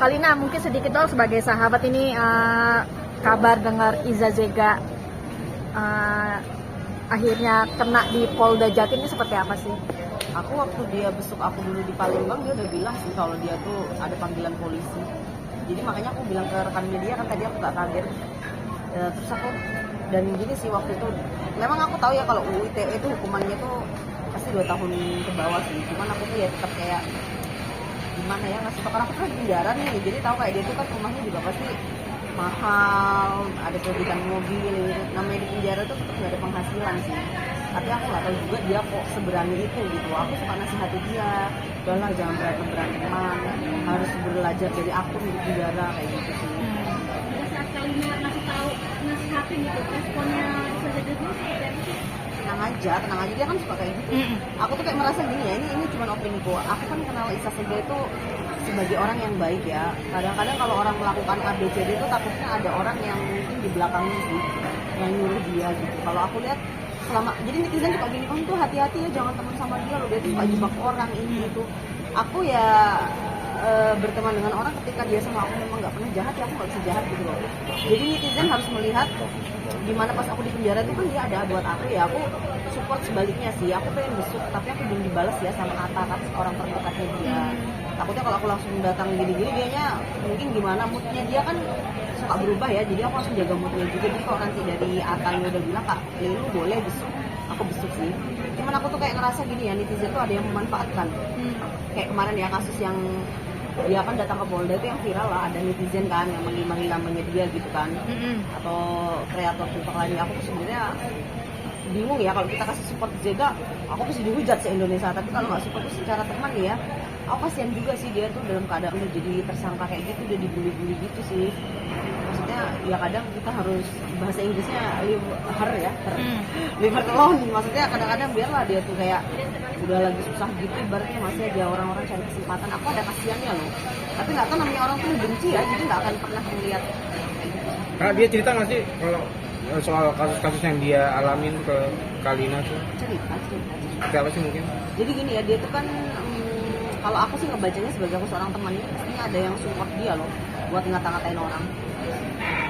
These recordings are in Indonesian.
Kalina, mungkin sedikit dong sebagai sahabat ini, kabar dengar Iza Zega akhirnya kena di Polda Jatim ini seperti apa sih? Aku waktu dia besok aku dulu di Palembang, dia udah bilang sih kalau dia tuh ada panggilan polisi. Jadi makanya aku bilang ke rekannya dia, kan tadi aku gak kaget. Terus aku, dan gini sih waktu itu, memang aku tahu ya kalau UU ITE itu hukumannya tuh pasti 2 tahun ke bawah sih. Cuman aku tuh ya tetap kayak gimana ya, ngasih tau, karena aku tuh di penjara nih. Jadi tahu kayak dia tuh kan rumahnya juga pasti mahal, ada kredit mobil, namanya di penjara tuh tetap gak ada penghasilan sih. Tapi aku nggak tahu juga dia kok seberani itu gitu. Aku suka nasihati dia, udahlah jangan beranteman, harus belajar dari aku di penjara kayak gitu sih. Pada saat Kalina ngasih tahu nasihatin gitu, responnya Zega dulu seperti apa sih? Tenang aja, dia kan suka kayak gitu. Aku tuh kayak merasa gini ya, ini cuma opiniku. Aku kan kenal Iza Zega itu sebagai orang yang baik ya. Kadang-kadang kalau orang melakukan ABCD itu takutnya ada orang yang mungkin di belakangnya sih yang nyuruh dia gitu. Kalau aku lihat jadi netizen suka gini, tuh hati-hati ya, jangan teman sama dia loh, dia tuh suka jebak orang ini itu. Aku ya berteman dengan orang ketika dia sama aku memang nggak pernah jahat, ya aku nggak bisa jahat gitu loh. Jadi netizen harus melihat dimana pas aku di penjara itu kan dia ada buat aku, ya aku support sebaliknya sih. Aku pengen besuk tapi aku belum dibalas ya sama kata orang terdekatnya dia. Takutnya kalau aku langsung datang gini-gini, dianya mungkin gimana moodnya, dia kan suka berubah ya, jadi aku langsung jaga moodnya juga. Jadi kalau nanti dari Atanya udah bilang, Kak, lu boleh besuk, aku besuk sih. Cuman aku tuh kayak ngerasa gini ya, netizen tuh ada yang memanfaatkan. Kayak kemarin ya kasus yang dia kan datang ke Polda itu yang viral lah, ada netizen kan yang manggil namanya dia gitu kan, atau kreator TikTok lainnya. Aku tuh sebenarnya bingung ya, kalau kita kasih support Zega, aku pasti dihujat se-Indonesia. Tapi kalau nggak support tuh secara teman ya, aku kasihan juga sih, dia tuh dalam keadaan udah jadi tersangka kayak gitu, udah dibully-bully gitu sih. Maksudnya ya kadang kita harus, bahasa Inggrisnya leave her alone. Maksudnya kadang-kadang biarlah dia tuh kayak udah lagi susah gitu, ibaratnya masih aja orang-orang cari kesempatan. Aku ada kasihannya loh, tapi nggak tahu, namanya orang tuh benci ya, jadi nggak akan pernah melihat. Kak, dia cerita nggak sih kalau soal kasus-kasus yang dia alamin ke Kalina tuh? Cerita. Seperti apa sih mungkin? Jadi gini ya, dia tuh kan kalau aku sih ngebacanya sebagai aku seorang temannya, pastinya ada yang support dia loh buat ngata-ngatain orang.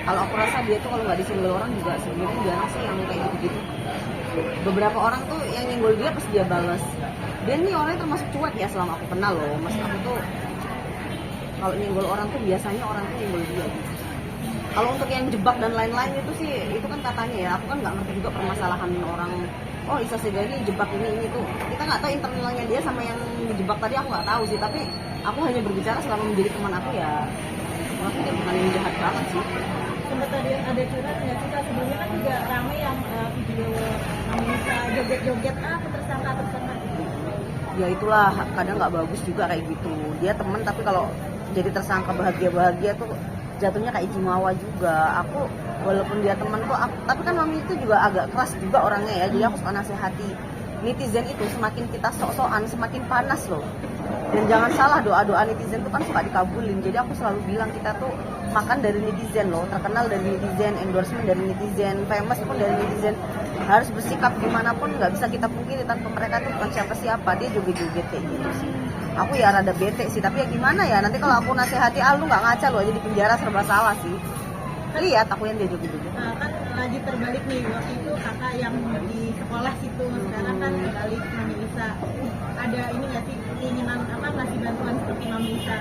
Kalau aku rasa dia tuh kalau nggak disenggol orang juga sebenarnya jarang sih yang kayak gitu-gitu. Beberapa orang tuh yang nyenggol dia pas dia balas. Dia nih orangnya termasuk cuek ya selama aku kenal loh. Mas aku tuh kalau nyenggol orang tuh biasanya orang tuh nyenggol dia gitu. Kalau untuk yang jebak dan lain-lain itu sih, itu kan katanya ya, aku kan nggak ngerti juga permasalahan orang. Oh, Iza Zega ini jebak ini tuh. Kita nggak tahu internalnya dia sama yang dijebak tadi, aku nggak tahu sih. Tapi aku hanya berbicara selama menjadi teman aku ya. Aku dia bukan yang jahat banget sih. Sempat ada curhat nggak sih Kak? Sebelumnya kan juga ramai yang video Mamisa joget-joget tersangka gitu. Ya itulah, kadang nggak bagus juga kayak gitu. Dia teman tapi kalau jadi tersangka bahagia tuh jatuhnya kayak Jimawa juga. Aku walaupun dia teman tuh, tapi kan Mami itu juga agak keras juga orangnya ya. Jadi aku suka nasihati netizen itu, semakin kita sok-sokan semakin panas loh. Dan jangan salah, doa-doa netizen tuh kan suka dikabulin. Jadi aku selalu bilang, kita tuh makan dari netizen loh, terkenal dari netizen, endorsement dari netizen, famous pun dari netizen. Harus bersikap gimana pun, nggak bisa kita pungkiri tanpa mereka tuh bukan siapa-siapa. Dia joget-joget kayak gitu sih. Aku ya rada bete sih, tapi ya gimana ya, nanti kalau aku nasihati, lu nggak ngaca lo aja di penjara, serba salah sih. Lihat aku yang dia joget-joget. Nah, kan lagi terbalik nih, waktu itu kakak yang di sekolah situ, sekarang kan balik Mami Isa. Ada ini nggak sih keinginan ngasih bantuan seperti Mami Isa?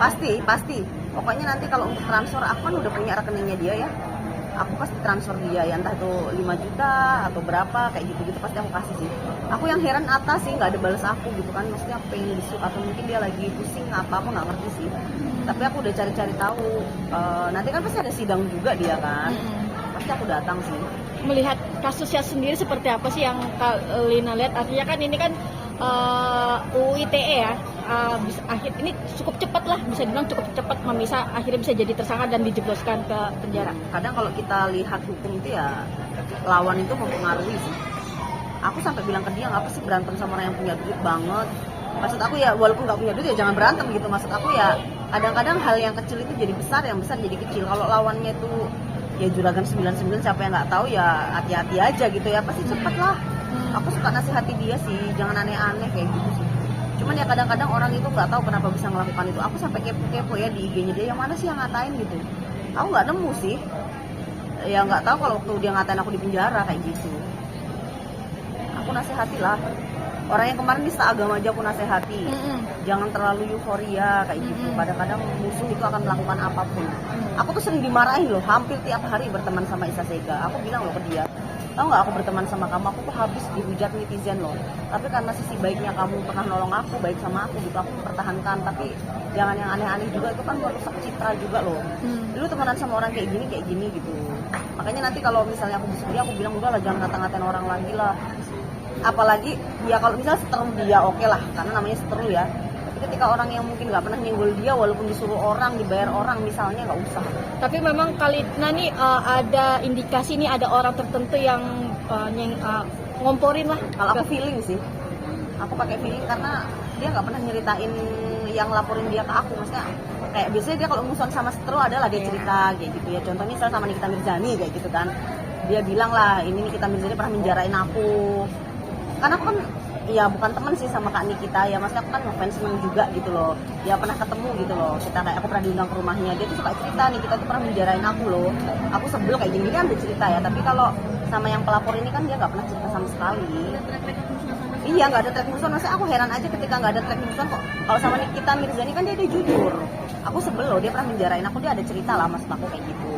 Pasti. Pokoknya nanti kalau untuk transfer, aku kan udah punya rekeningnya dia ya. Aku pasti transfer dia ya, entah itu 5 juta atau berapa, kayak gitu-gitu pasti aku kasih sih. Aku yang heran atas sih nggak ada balas aku gitu kan, maksudnya aku pengen besuk atau mungkin dia lagi pusing apa, aku nggak ngerti sih. Tapi aku udah cari-cari tahu, nanti kan pasti ada sidang juga dia kan, pasti aku datang sih. Melihat kasusnya sendiri seperti apa sih yang Kalina lihat? Artinya kan ini kan UU ITE ya, ini cukup cepat lah, bisa dibilang cukup cepat Mamisa akhirnya bisa jadi tersangka dan dijebloskan ke penjara. Kadang kalau kita lihat hukum itu ya, lawan itu mempengaruhi sih. Aku sampai bilang ke dia, ngapa sih berantem sama orang yang punya duit banget. Maksud aku ya, walaupun nggak punya duit ya jangan berantem gitu. Maksud aku ya, kadang-kadang hal yang kecil itu jadi besar, yang besar jadi kecil. Kalau lawannya itu ya juragan 99, siapa yang nggak tahu ya, hati-hati aja gitu ya, pasti cepet lah. Aku suka nasihati dia sih, jangan aneh-aneh kayak gitu sih. Cuman ya kadang-kadang orang itu nggak tahu kenapa bisa melakukan itu. Aku sampai kepo-kepo ya di IG-nya dia, yang mana sih yang ngatain gitu. Aku nggak nemu sih. Ya nggak tahu kalau waktu dia ngatain aku di penjara kayak gitu. Aku nasihati lah. Orang yang kemarin nista agama aja aku nasihati. Jangan terlalu euforia kayak gitu. Kadang-kadang musuh itu akan melakukan apapun. Aku tuh sering dimarahin loh, hampir tiap hari berteman sama Isa Sega. Aku bilang loh ke dia, tahu nggak aku berteman sama kamu, aku tuh habis dihujat netizen loh. Tapi karena sisi baiknya kamu pernah nolong aku, baik sama aku gitu, aku mempertahankan. Tapi jangan yang aneh-aneh juga, itu kan merusak citra juga loh. Dulu temenan sama orang kayak gini gitu. Makanya nanti kalau misalnya aku bersedia, aku bilang udah lah, jangan ngata-ngatain orang lagi lah. Apalagi ya kalau misalnya seteru dia oke lah, karena namanya seteru ya. Tapi ketika orang yang mungkin nggak pernah nyenggol dia, walaupun disuruh orang, dibayar orang misalnya, nggak usah. Tapi memang Kalina nih ada indikasi nih ada orang tertentu yang ngomporin lah. Kalau aku feeling sih, aku pakai feeling karena dia nggak pernah nyeritain yang laporin dia ke aku. Maksudnya kayak biasanya dia kalau musuhan sama seteru adalah dia cerita kayak gitu ya. Contohnya misalnya sama Nikita Mirzani kayak gitu kan, dia bilang lah ini Nikita Mirzani pernah menjarain aku. Karena aku kan ya bukan temen sih sama Kak Nikita ya, maksudnya aku kan ngefans juga gitu loh. Ya pernah ketemu gitu loh. Kita kayak aku pernah diundang ke rumahnya. Dia tuh suka cerita nih, kita tuh pernah menjarain aku loh. Aku sebel kayak gini, dia ambil cerita ya. Tapi kalau sama yang pelapor ini kan dia nggak pernah cerita sama sekali. Iya, nggak ada track musuhan. Maksudnya aku heran aja ketika nggak ada track musuhan kok. Kalau sama Nikita Mirzani kan dia jujur. Aku sebel loh, dia pernah menjarain aku, dia ada cerita lah maksud aku kayak gitu.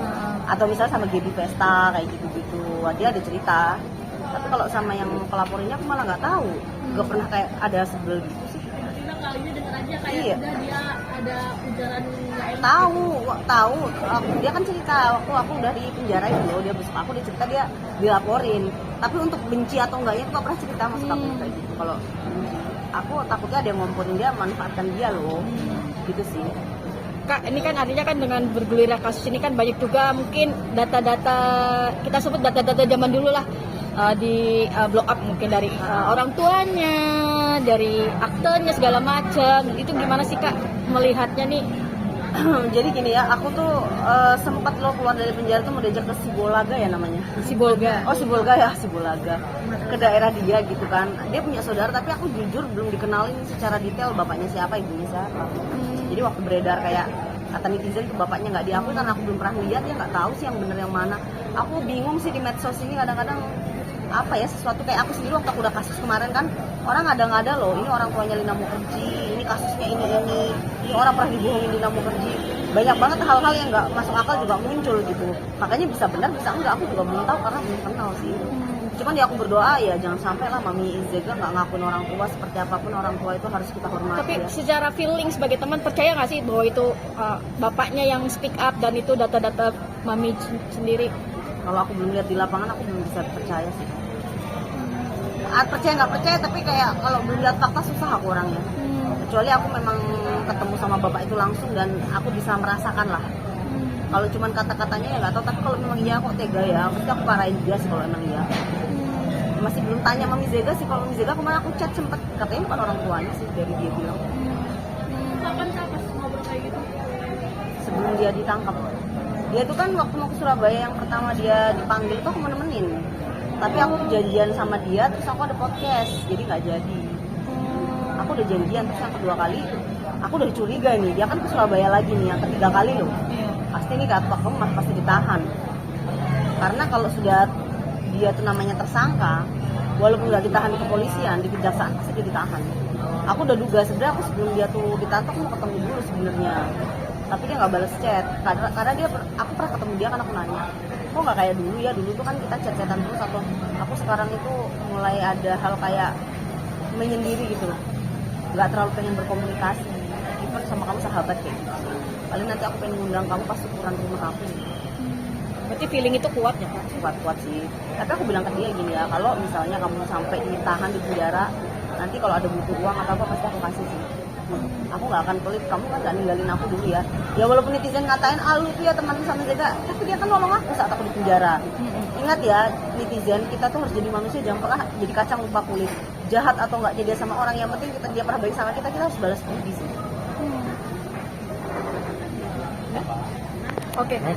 Atau misalnya sama Gaby Vesta kayak gitu-gitu, dia ada cerita. Tapi kalau sama yang pelaporinnya aku malah nggak tahu, nggak pernah kayak ada sebel gitu sih. Kita kali ini dengar aja kayak Iya. udah dia ada ujaran nggak enak. Tahu. Dia kan cerita waktu aku udah di penjara itu loh, dia besok aku, dia cerita dia dilaporin. Tapi untuk benci atau enggaknya aku nggak pernah cerita maksud aku kayak gitu. Kalau aku takutnya ada yang ngomporin dia, manfaatkan dia loh, gitu sih. Kak, ini kan artinya kan dengan bergulirnya kasus ini kan banyak juga mungkin data-data, kita sebut data-data zaman dulu lah, di blow up mungkin dari orang tuanya, dari aktenya segala macam. Itu gimana sih Kak melihatnya nih? Jadi gini ya, aku tuh sempat lo keluar dari penjara tuh mau diajak ke Sibolaga ya namanya. Sibolga. Oh Sibolga ya, Sibolaga. Ke daerah dia gitu kan. Dia punya saudara tapi aku jujur belum dikenalin secara detail bapaknya siapa, ibunya siapa. Jadi waktu beredar kayak kata netizen itu bapaknya nggak diakui karena aku belum pernah lihat, ya nggak tahu sih yang bener yang mana. Aku bingung sih di medsos ini kadang-kadang apa ya, sesuatu kayak aku sendiri waktu aku udah kasus kemarin kan orang ada loh, ini orang tuanya Lina Mukherjee, ini kasusnya ini orang pernah dibohongin Lina Mukherjee, banyak banget hal-hal yang nggak masuk akal juga muncul gitu. Makanya bisa benar bisa enggak aku juga belum tahu karena belum kenal sih. Cuman ya aku berdoa ya jangan sampai lah Mami Zega nggak ngakuin orang tua, seperti apapun orang tua itu harus kita hormati. Tapi ya. secara feeling sebagai teman percaya nggak sih bahwa itu bapaknya yang speak up dan itu data-data Mami sendiri? Kalau aku belum lihat di lapangan aku belum bisa percaya sih. Percaya nggak percaya tapi kayak kalau belum lihat fakta susah aku orangnya. Kecuali aku memang ketemu sama bapak itu langsung dan aku bisa merasakan lah. Kalau cuman kata-katanya ya nggak tahu, tapi kalau memang iya kok tega ya, pasti aku parahin dia sih kalau emang iya. Masih belum tanya Mami Zega sih, kalau Mami Zega kemarin aku chat sempet katanya bukan orang tuanya sih dari dia bilang. Kapan Kak pas ngobrol kayak gitu? Sebelum dia ditangkap. Dia tuh kan waktu mau ke Surabaya yang pertama dia dipanggil tuh aku mau nemenin. Tapi aku janjian sama dia terus aku ada podcast, jadi nggak jadi. Aku udah janjian terus yang kedua kali aku udah curiga nih, dia kan ke Surabaya lagi nih yang ketiga kali loh. Pasti nih kata kamu pasti ditahan. Karena kalau sudah dia tuh namanya tersangka, walaupun nggak ditahan di kepolisian, di kejaksaan pasti dia ditahan. Aku udah duga sebenarnya aku sebelum dia tuh ditangkap mau ketemu dulu sebenarnya. Tapi dia nggak balas chat. Karena aku pernah ketemu dia kan aku nanya, kok nggak kayak dulu ya, dulu tuh kan kita chat-chatan terus, atau aku sekarang itu mulai ada hal kayak menyendiri gitu loh, nggak terlalu pengen berkomunikasi, even sama kamu sahabat kayak gitu. Paling nanti aku pengen ngundang kamu pas syukuran rumah aku. Berarti feeling itu kuat ya Kak? Kuat sih. Tapi aku bilang ke dia gini ya, kalau misalnya kamu sampai ditahan di penjara, nanti kalau ada butuh uang atau apa pasti aku kasih sih. Aku nggak akan pelit, kamu kan nggak ninggalin aku dulu ya. Ya walaupun netizen ngatain lu tuh ya teman sama Zega, tapi dia kan nolong aku saat aku di penjara. Ingat ya netizen, kita tuh harus jadi manusia, jangan pernah jadi kacang lupa kulit. Jahat atau nggak jadi sama orang, yang penting dia pernah baik sama kita harus balas budi sih. Oke.